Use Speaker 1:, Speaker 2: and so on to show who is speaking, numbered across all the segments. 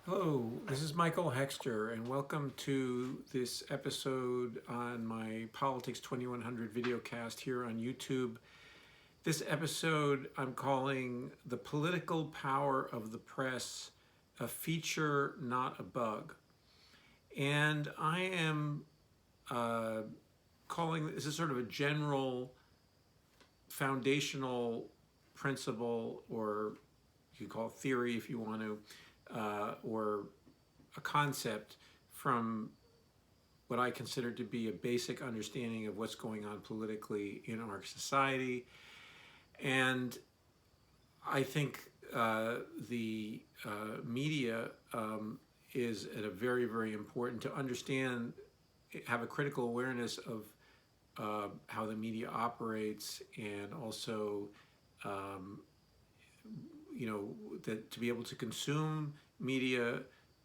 Speaker 1: Hello, this is Michael Hexter, and welcome to this episode on my Politics 2100 videocast here on YouTube. This episode I'm calling The Political Power of the Press, a Feature, Not a Bug. And I am calling this is sort of a general foundational principle, or you could call it theory if you want to, or a concept from what I consider to be a basic understanding of what's going on politically in our society. And I think the media is at a very, very important to understand, have a critical awareness of how the media operates, and also that to be able to consume media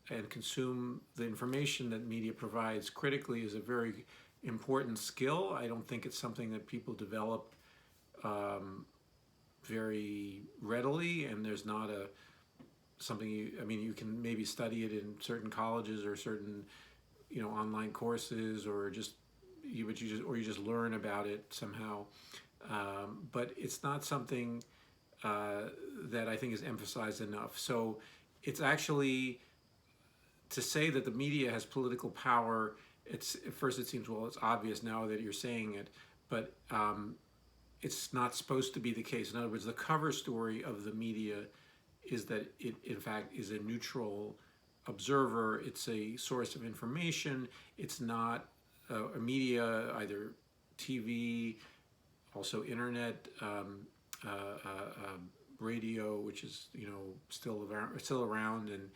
Speaker 1: and consume the information that media provides critically is a very important skill. I don't think it's something that people develop very readily, and there's not something you can maybe study it in certain colleges or certain online courses, or you just learn about it somehow, but it's not something that I think is emphasized enough. So it's actually, to say that the media has political power, at first it seems, well, it's obvious now that you're saying it, but it's not supposed to be the case. In other words, the cover story of the media is that it in fact is a neutral observer. It's a source of information. It's not a media, either TV, also internet, radio, which is still around, and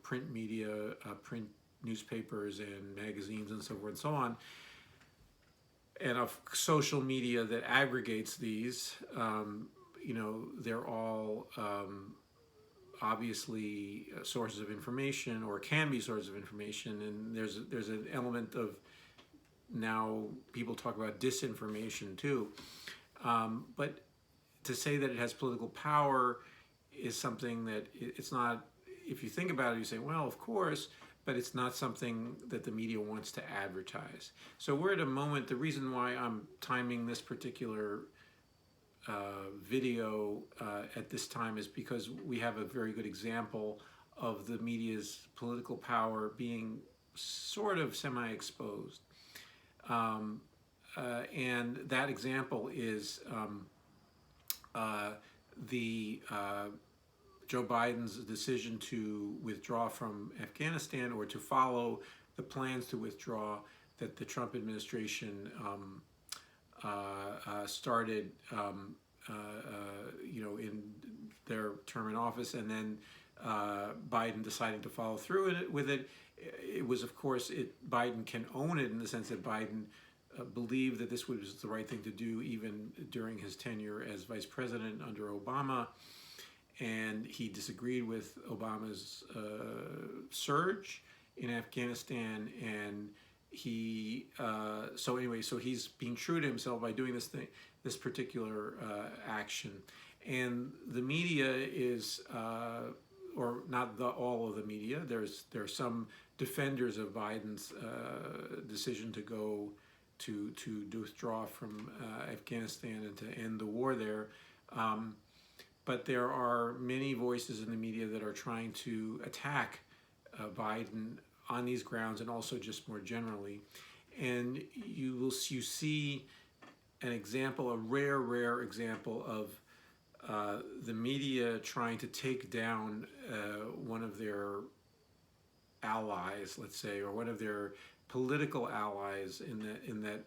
Speaker 1: print media, print newspapers and magazines and so forth and so on, and of social media that aggregates these. They're all obviously sources of information, or can be sources of information, and there's an element of, now people talk about disinformation too. But to say that it has political power is something that it's not. If you think about it, you say, well, of course, but it's not something that the media wants to advertise. So we're at a moment, the reason why I'm timing this particular video at this time is because we have a very good example of the media's political power being sort of semi-exposed. And that example is Joe Biden's decision to withdraw from Afghanistan, or to follow the plans to withdraw that the Trump administration started in their term in office, and then Biden deciding to follow through with it. It was, of course, Biden can own it in the sense that Biden believed that this was the right thing to do even during his tenure as vice president under Obama, and he disagreed with Obama's surge in Afghanistan, and so he's being true to himself by doing this particular action. And the media is, or not all of the media, there are some defenders of Biden's decision to go to withdraw from Afghanistan and to end the war there. But there are many voices in the media that are trying to attack Biden on these grounds, and also just more generally. And you see an example, a rare example of the media trying to take down one of their allies, let's say, or one of their political allies, in that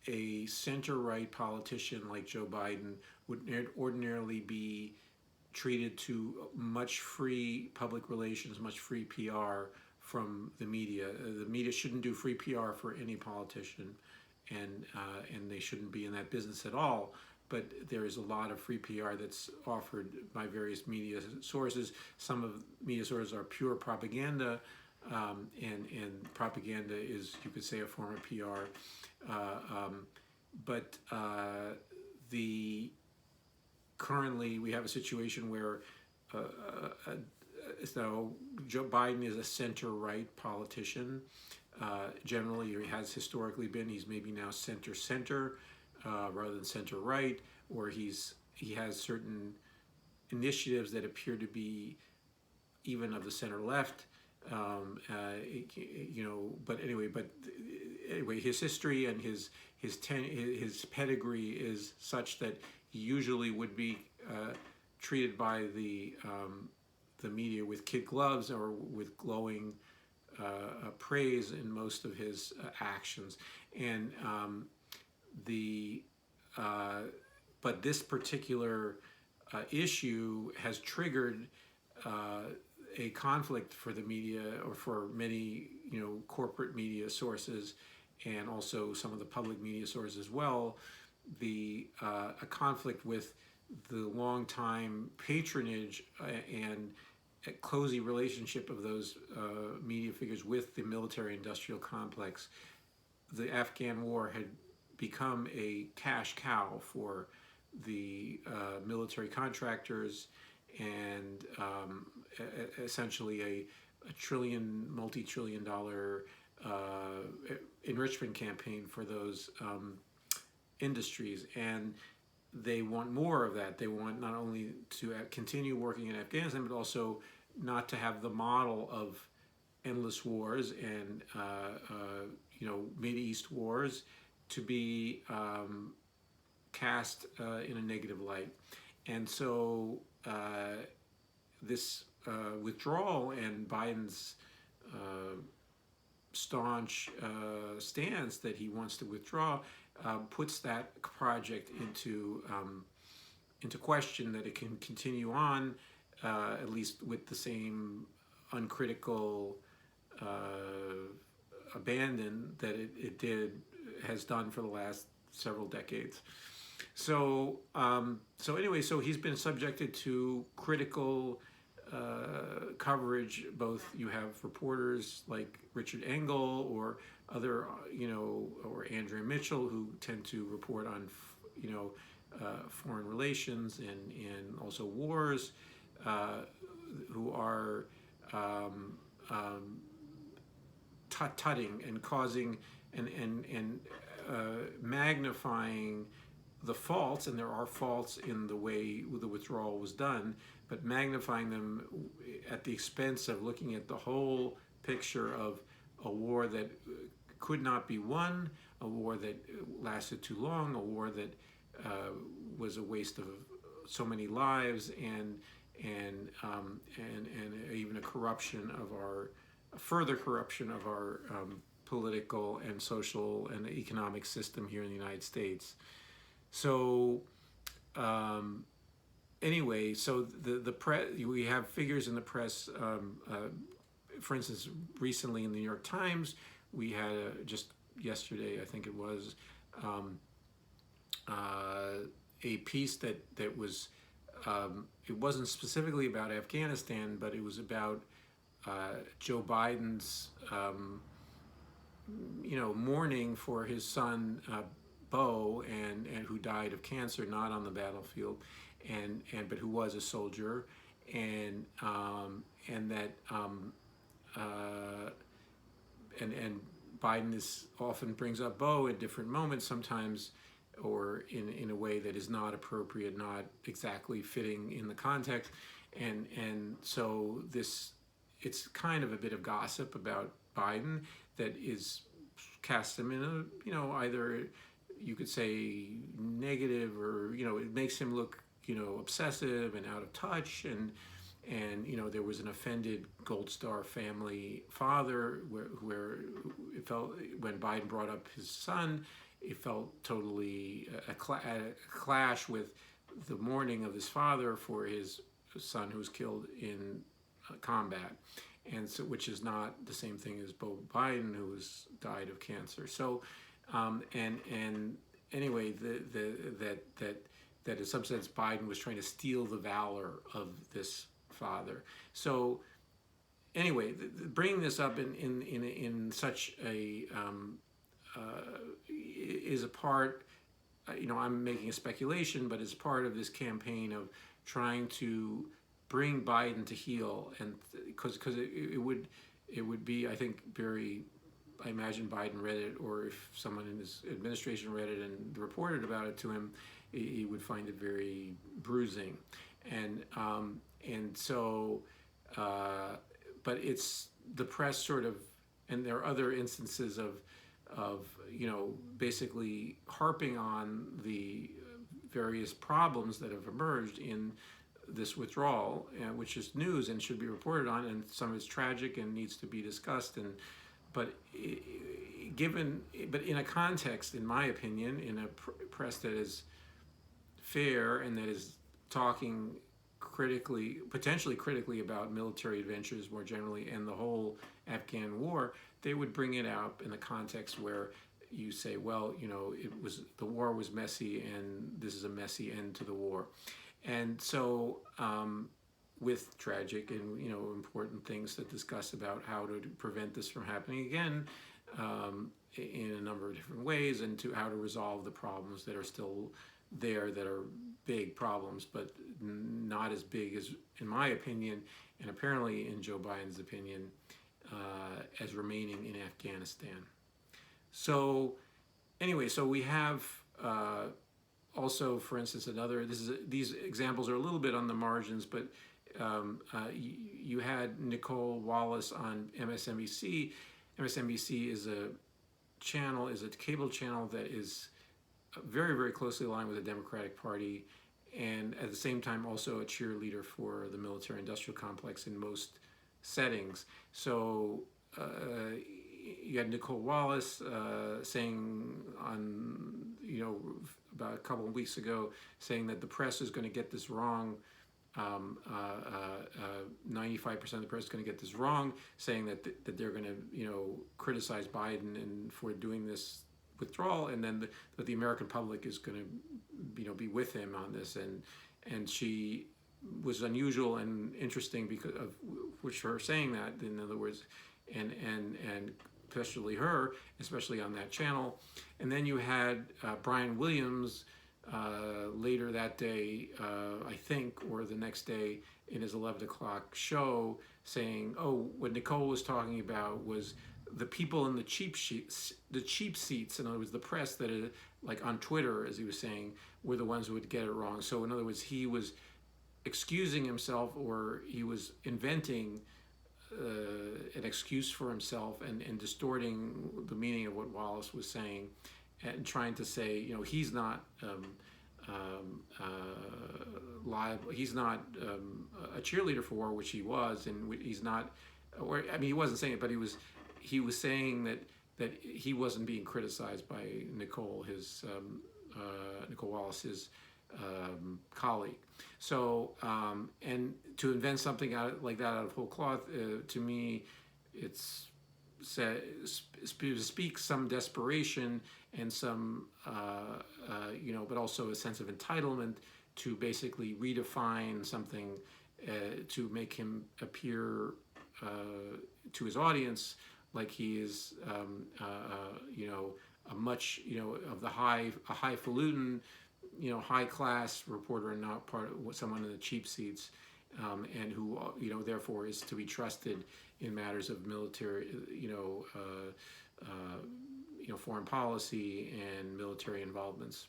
Speaker 1: a center-right politician like Joe Biden would ordinarily be treated to much free public relations, much free PR from the media. The media shouldn't do free PR for any politician, and they shouldn't be in that business at all. But there is a lot of free PR that's offered by various media sources. Some of media sources are pure propaganda, and propaganda is, you could say, a form of PR. But currently we have a situation where so Joe Biden is a center-right politician. Generally, he has historically been. He's maybe now center-center rather than center-right, or he has certain initiatives that appear to be even of the center-left. But anyway, his history and his pedigree is such that he usually would be treated by the media with kid gloves or with glowing praise in most of his actions, and but this particular issue has triggered a conflict for the media, or for many corporate media sources, and also some of the public media sources as well. A conflict with the longtime patronage and a cozy relationship of those media figures with the military-industrial complex. The Afghan war had become a cash cow for the military contractors, and essentially a multi-trillion dollar enrichment campaign for those industries. And they want more of that. They want not only to continue working in Afghanistan, but also not to have the model of endless wars and Mideast wars to be cast in a negative light. And so this withdrawal and Biden's staunch stance that he wants to withdraw puts that project into question, that it can continue on, at least with the same uncritical abandon that it has done for the last several decades. So anyway, so he's been subjected to critical coverage. Both you have reporters like Richard Engel or other, or Andrea Mitchell, who tend to report on, foreign relations and also wars, who are tutting and causing and magnifying the faults, and there are faults in the way the withdrawal was done, but magnifying them at the expense of looking at the whole picture of a war that could not be won, a war that lasted too long, a war that was a waste of so many lives, and even a further corruption of our political and social and economic system here in the United States. So anyway, so the press, we have figures in the press. For instance, recently in the New York Times, we had just yesterday, I think it was, a piece that was, it wasn't specifically about Afghanistan, but it was about Joe Biden's, mourning for his son Bo, and who died of cancer, not on the battlefield, but who was a soldier, and that and Biden often brings up Bo at different moments, sometimes, or in a way that is not appropriate, not exactly fitting in the context, and so it's kind of a bit of gossip about Biden that casts him in a, either you could say negative, or it makes him look obsessive and out of touch, and there was an offended Gold Star family father where it felt, when Biden brought up his son, it felt totally a clash with the mourning of his father for his son who was killed in combat, and so, which is not the same thing as Bo Biden, who died of cancer. So and anyway, that in some sense Biden was trying to steal the valor of this father. So anyway, bringing this up in such a is a part, I'm making a speculation, but is part of this campaign of trying to bring Biden to heel, and because it would be, I think, very. I imagine Biden read it, or if someone in his administration read it and reported about it to him, he would find it very bruising, and so, but it's the press sort of, and there are other instances of basically harping on the various problems that have emerged in this withdrawal, which is news and should be reported on, and some is tragic and needs to be discussed. And but but in a context, in my opinion, in a press that is fair and that is talking potentially critically about military adventures more generally and the whole Afghan war, they would bring it up in the context where you say, well, the war was messy and this is a messy end to the war. And so with tragic and important things to discuss about how to prevent this from happening again in a number of different ways, and to how to resolve the problems that are still there, that are big problems, but not as big as, in my opinion, and apparently in Joe Biden's opinion, as remaining in Afghanistan. So anyway, so we have also, for instance, these examples are a little bit on the margins, but you had Nicole Wallace on MSNBC. MSNBC is a cable channel that is very, very closely aligned with the Democratic Party, and at the same time also a cheerleader for the military-industrial complex in most settings. So you had Nicole Wallace saying on, about a couple of weeks ago, saying that the press is going to get this wrong. 95% of the press is going to get this wrong, saying that they're going to criticize Biden and for doing this withdrawal, and then that the American public is going to be with him on this, and she was unusual and interesting because of which her saying that, in other words, and especially on that channel. And then you had Brian Williams later that day, I think, or the next day, in his 11 o'clock show, saying, what Nicole was talking about was the people in the cheap seats, in other words, the press that is, like on Twitter, as he was saying, were the ones who would get it wrong. So in other words, he was excusing himself, or he was inventing an excuse for himself and distorting the meaning of what Wallace was saying, and trying to say, he's not liable. He's not a cheerleader for war, which he was, and he's not. Or I mean, he wasn't saying it, but he was saying that he wasn't being criticized by Nicole Wallace, his colleague. So and to invent something like that out of whole cloth, to me, it's speaks some desperation and some but also a sense of entitlement to basically redefine something to make him appear to his audience like he is a much of a highfalutin high class reporter, and not part of someone in the cheap seats, and who therefore is to be trusted in matters of military foreign policy and military involvements.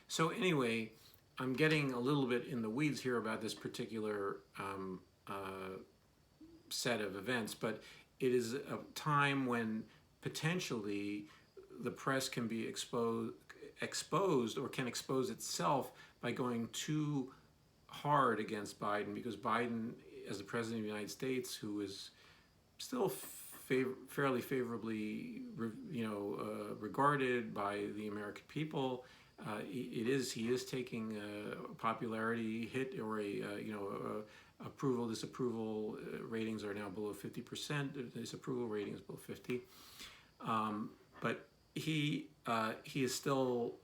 Speaker 1: So anyway, I'm getting a little bit in the weeds here about this particular set of events, but it is a time when potentially the press can be exposed or can expose itself by going too hard against Biden, because Biden, as the president of the United States, who is still fairly favorably regarded by the American people, he is taking a popularity hit, or approval disapproval ratings are now below 50%. Disapproval ratings below 50, but he is still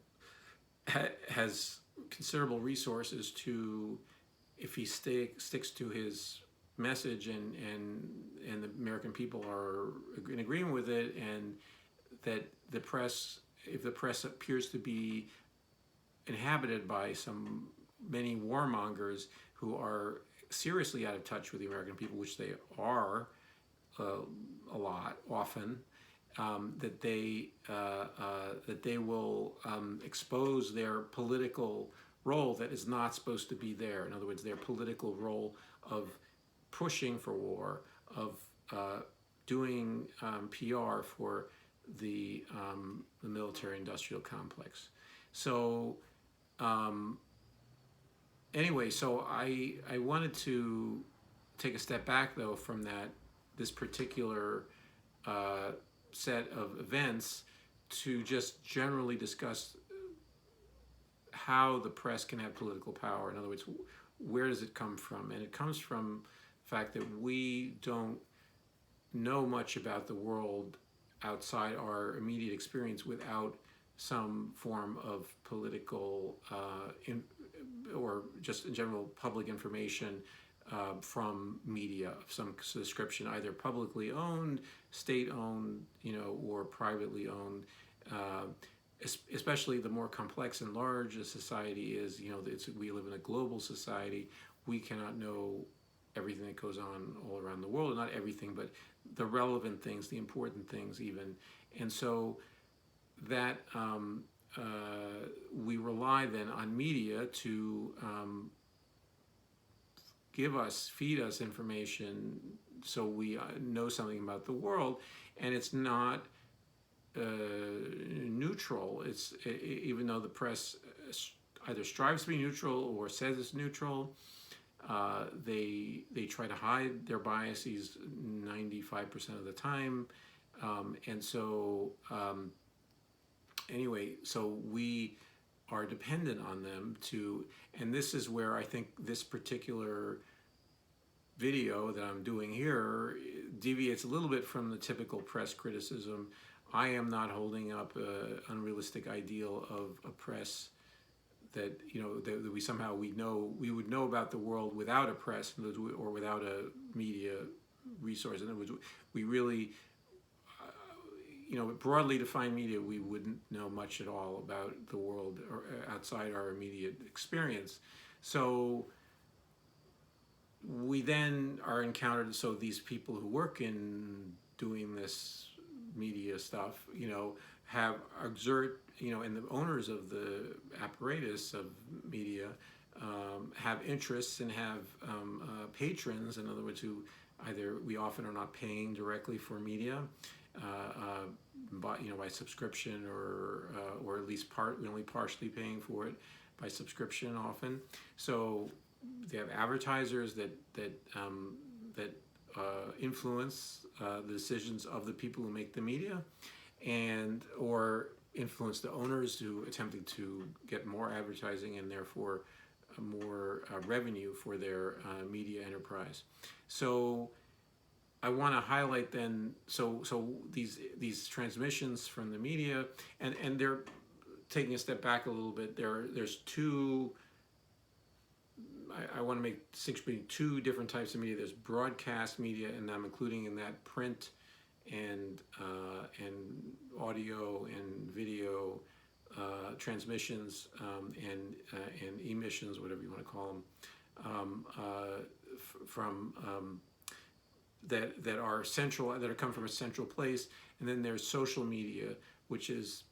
Speaker 1: has considerable resources to, if he sticks to his message, and the American people are in agreement with it, and that if the press appears to be inhabited by many warmongers who are seriously out of touch with the American people, which they are a lot often, that they will expose their political role that is not supposed to be there. In other words, their political role of pushing for war, of doing PR for the military-industrial complex. So anyway, so I wanted to take a step back though from this particular set of events to just generally discuss how the press can have political power. In other words, where does it come from? And it comes from the fact that we don't know much about the world outside our immediate experience without some form of political or just in general public information from media of some description, either publicly owned, state-owned, or privately owned. Especially the more complex and large a society is, we live in a global society. We cannot know everything that goes on all around the world. Not everything, but the relevant things, the important things even. And so that we rely then on media to feed us information so we know something about the world. And it's not neutral. It's even though the press either strives to be neutral or says it's neutral, they try to hide their biases 95% of the time, and so anyway, so we are dependent on them to, and this is where I think this particular video that I'm doing here deviates a little bit from the typical press criticism. I am not holding up an unrealistic ideal of a press that that we would know about the world without a press or without a media resource. In other words, we really broadly defined media, we wouldn't know much at all about the world or outside our immediate experience. So we then are encountered, so these people who work in doing this media stuff, have exert, and the owners of the apparatus of media have interests and have patrons, in other words, who we often are not paying directly for media, by subscription or at least we're only partially paying for it by subscription often. So they have advertisers that influence the decisions of the people who make the media, or influence the owners who attempting to get more advertising and therefore more revenue for their media enterprise. So I want to highlight then, so these transmissions from the media, and they're taking a step back a little bit. There's two. I want to make distinction between two different types of media. There's broadcast media, and I'm including in that print and audio and video transmissions and emissions, whatever you want to call them, from that are central, that come from a central place. And then there's social media, which is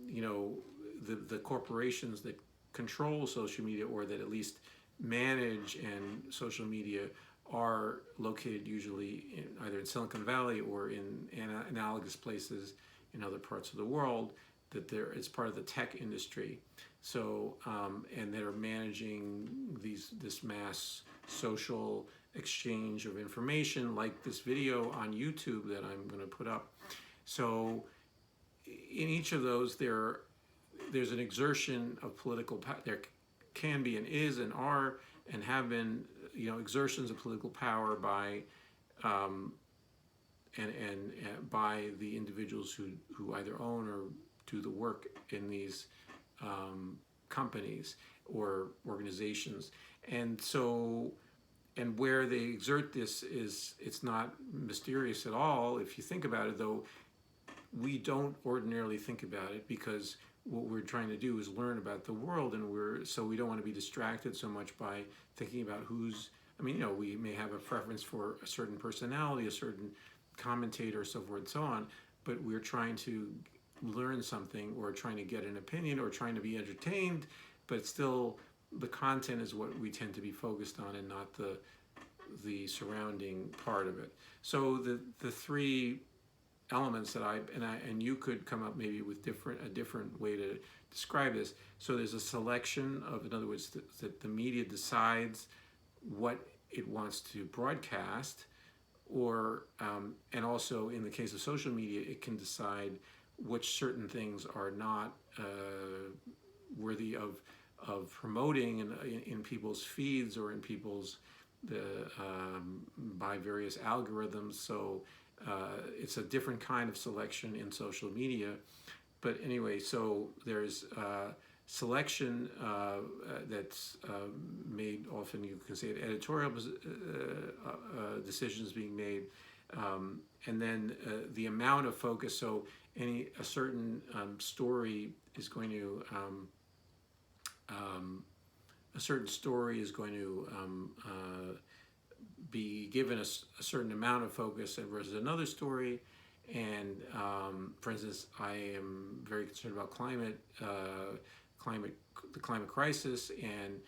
Speaker 1: the corporations that control social media, or that at least manage and social media, are located usually either in Silicon Valley or in analogous places in other parts of the world, that it's part of the tech industry. So and they're managing this mass social exchange of information, like this video on YouTube that I'm going to put up. So in each of those, there's an exertion of political power. There can be and is and are and have been exertions of political power by by the individuals who either own or do the work in these companies or organizations. And so, and where they exert this it's not mysterious at all. If you think about it, though, we don't ordinarily think about it because what we're trying to do is learn about the world, and we don't want to be distracted so much by thinking about who's. I mean, we may have a preference for a certain personality, a certain commentator, so forth and so on, but we're trying to learn something, or trying to get an opinion, or trying to be entertained, but still the content is what we tend to be focused on, and not the surrounding part of it. So the three elements that and you could come up maybe with a different way to describe this. So there's a selection of, in other words, that the media decides what it wants to broadcast, or and also in the case of social media, it can decide which certain things are not worthy of promoting in people's feeds, or in people's by various algorithms. So it's a different kind of selection in social media. But anyway, so there's selection that's made, often you can say editorial decisions being made, and then the amount of focus. So a certain story is going to be given a certain amount of focus versus another story. And for instance, I am very concerned about the climate crisis, and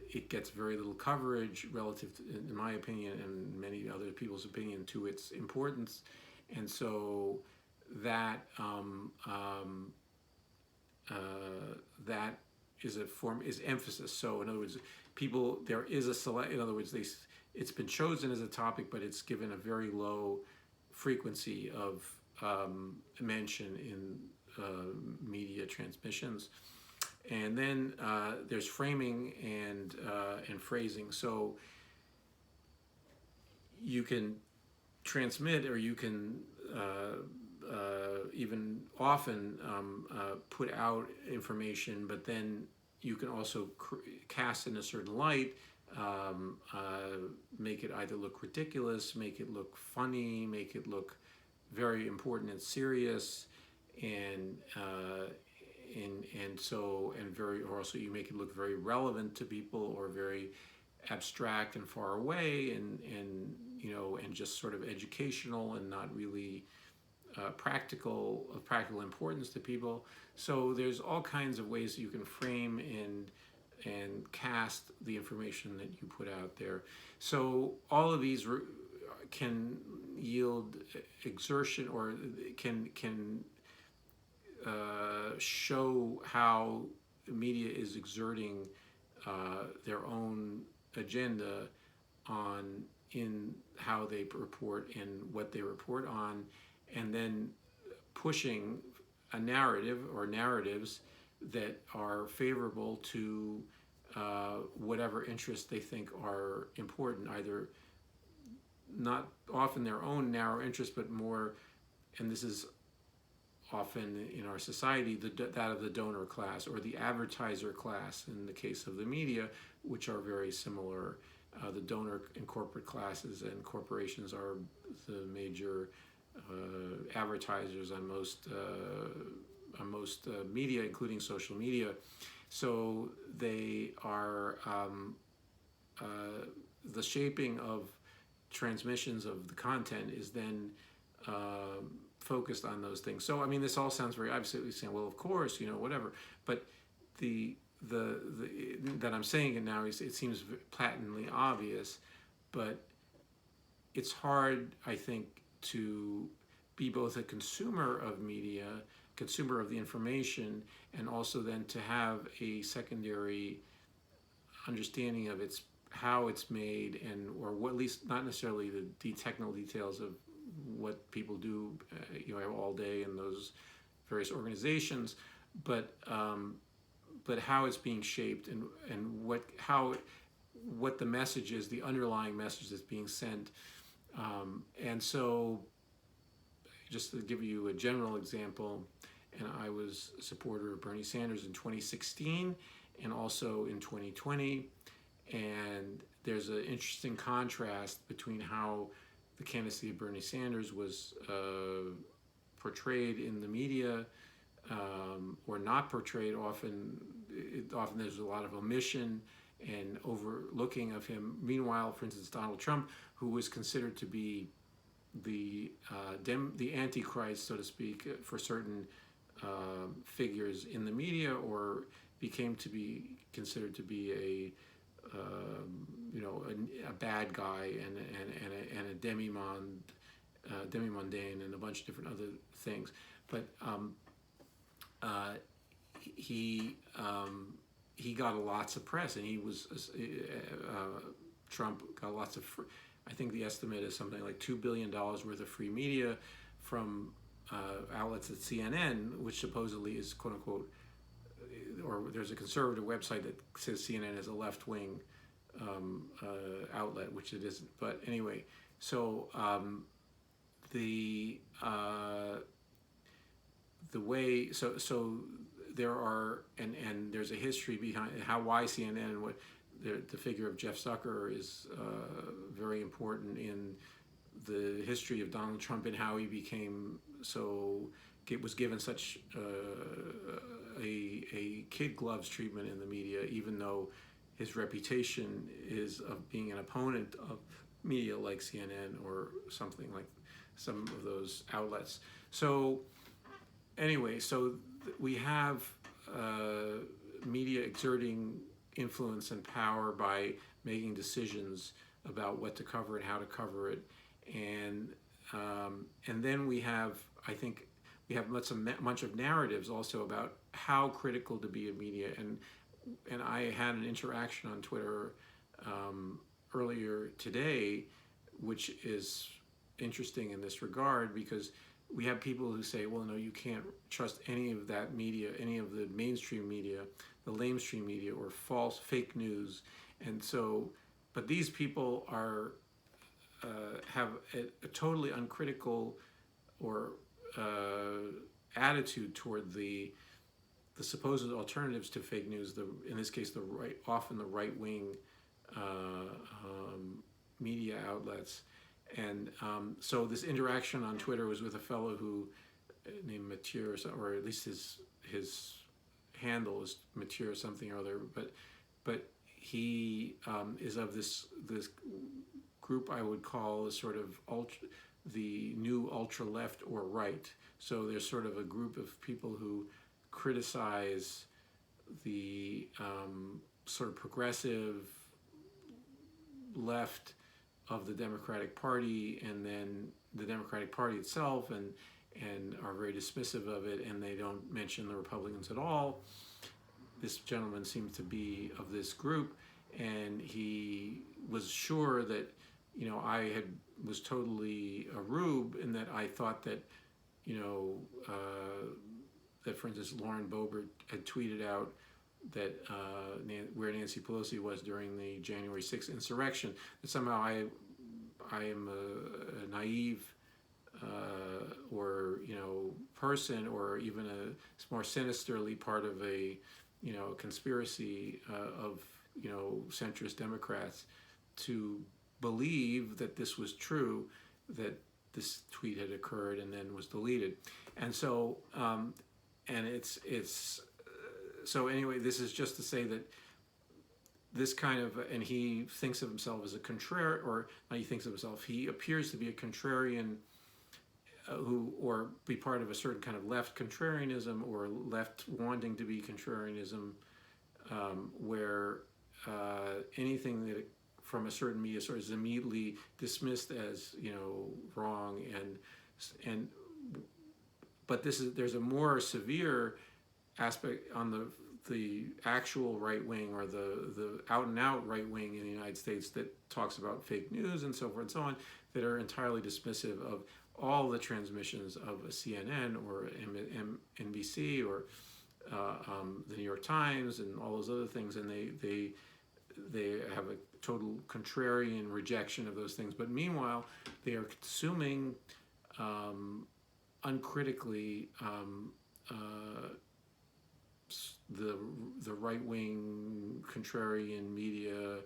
Speaker 1: it gets very little coverage relative to, in my opinion, and many other people's opinion, to its importance. And so that that is emphasis. So in other words, there is a select. In other words, it's been chosen as a topic, but it's given a very low frequency of mention in media transmissions. And then there's framing and phrasing. So you can transmit, or you can even often put out information, but then you can also cast in a certain light, make it either look ridiculous, make it look funny, make it look very important and serious, and or also you make it look very relevant to people, or very abstract and far away, and just sort of educational, and not really of practical importance to people. So there's all kinds of ways that you can frame and cast the information that you put out there. So all of these can yield exertion, or can show how the media is exerting their own agenda in how they report and what they report on, and then pushing a narrative or narratives that are favorable to whatever interests they think are important, either not often their own narrow interests, but more, and this is often in our society, that of the donor class or the advertiser class in the case of the media, which are very similar. The donor and corporate classes and corporations are the major advertisers on most media, including social media. So they are the shaping of transmissions of the content is then focused on those things. So I mean, this all sounds very absolutely saying, well, of course, whatever. But that I'm saying it now, it seems patently obvious, but it's hard, I think, to be both a consumer of media, consumer of the information, and also then to have a secondary understanding of how it's made, or what, at least not necessarily the technical details of what people do all day in those various organizations, but how it's being shaped, and what the message is, the underlying message that's being sent. And so, just to give you a general example, and I was a supporter of Bernie Sanders in 2016 and also in 2020, and there's an interesting contrast between how the candidacy of Bernie Sanders was portrayed in the media or not portrayed. Often there's a lot of omission and overlooking of him. Meanwhile, for instance, Donald Trump, who was considered to be the antichrist, so to speak, for certain figures in the media, or became to be considered to be a bad guy and a demi-mondaine and a bunch of different other things. But he got lots of press, and he was Trump got lots of. I think the estimate is something like $2 billion worth of free media from outlets at CNN, which supposedly is quote unquote, or there's a conservative website that says CNN is a left-wing outlet, which it isn't. But anyway, so the way so there are and there's a history behind why CNN and what the figure of Jeff Zucker is very important in the history of Donald Trump and how he became was given such a kid gloves treatment in the media, even though his reputation is of being an opponent of media like CNN or something like some of those outlets. So anyway, we have media exerting influence and power by making decisions about what to cover and how to cover it, and then we have, I think, we have much of narratives also about how critical to be in media, and I had an interaction on Twitter earlier today, which is interesting in this regard, because we have people who say, well, no, you can't trust any of that media, any of the mainstream media, the lamestream media, or false fake news. And so, but these people are have a totally uncritical or attitude toward the supposed alternatives to fake news. In this case, often the right wing media outlets. And so this interaction on Twitter was with a fellow who named Mathieu, or at least his handle is Mathieu or something or other. But he is of this group I would call sort of the new ultra left or right. So there's sort of a group of people who criticize the sort of progressive left of the Democratic Party, and then the Democratic Party itself, and are very dismissive of it, and they don't mention the Republicans at all. This gentleman seems to be of this group, and he was sure that, I was totally a rube, in that I thought that, that, for instance, Lauren Boebert had tweeted out that where Nancy Pelosi was during the January 6th insurrection, that somehow I am a naive or person, or even a more sinisterly part of a conspiracy of centrist Democrats to believe that this was true, that this tweet had occurred and then was deleted. And so and it's so anyway, this is just to say that this kind of, and he thinks of himself as a contrarian, or not he thinks of himself, he appears to be a contrarian or be part of a certain kind of left contrarianism, or left wanting to be contrarianism, where anything that from a certain media source is immediately dismissed as wrong, but there's a more severe aspect on the actual right wing, or the out and out right wing in the United States, that talks about fake news and so forth and so on, that are entirely dismissive of all the transmissions of a CNN or NBC or the New York Times and all those other things, and they have a total contrarian rejection of those things. But meanwhile, they are consuming uncritically the right-wing contrarian media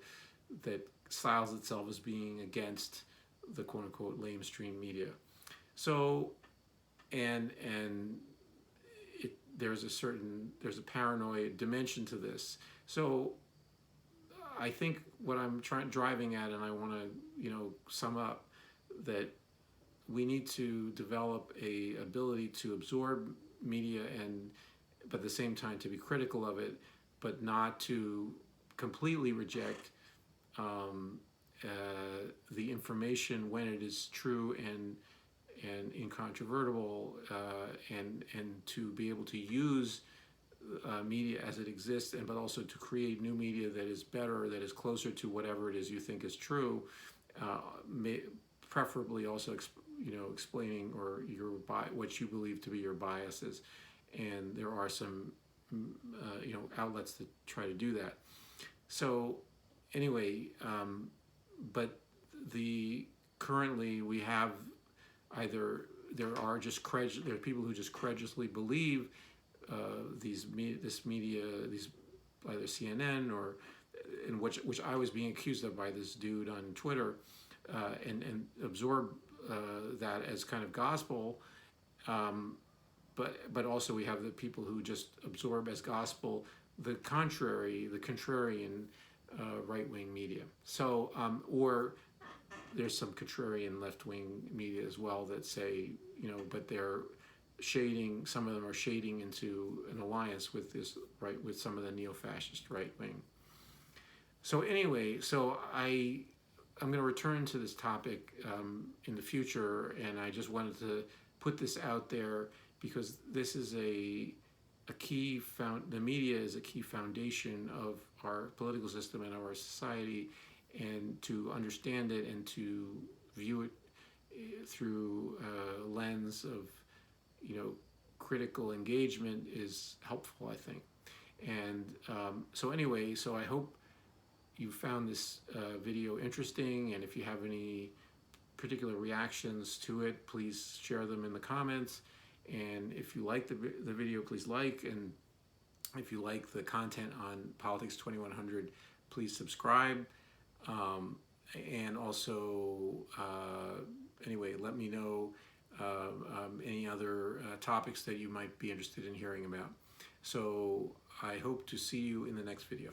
Speaker 1: that styles itself as being against the quote-unquote lamestream media. So, and there's a paranoid dimension to this. So I think what I'm driving at, and I want to, sum up, that we need to develop a ability to absorb media, and but at the same time to be critical of it, but not to completely reject um, the information when it is true and incontrovertible, and to be able to use media as it exists, and but also to create new media that is better, that is closer to whatever it is you think is true, preferably also explaining or what you believe to be your biases. And there are some outlets that try to do that. So anyway, but currently we have either there are people who just credulously believe this media, these either CNN or in which I was being accused of by this dude on Twitter, and absorb that as kind of gospel. But also we have the people who just absorb as gospel the contrarian right-wing media. So or there's some contrarian left-wing media as well that say, but they're shading. Some of them are shading into an alliance with with some of the neo-fascist right-wing. So anyway, I'm going to return to this topic in the future, and I just wanted to put this out there because this is the media is a key foundation of our political system and of our society, and to understand it and to view it through a lens of critical engagement is helpful, I think. And so I hope you found this video interesting, and if you have any particular reactions to it, please share them in the comments. And if you like the video, please like, and if you like the content on Politics 2100, please subscribe. And also, let me know any other topics that you might be interested in hearing about. So I hope to see you in the next video.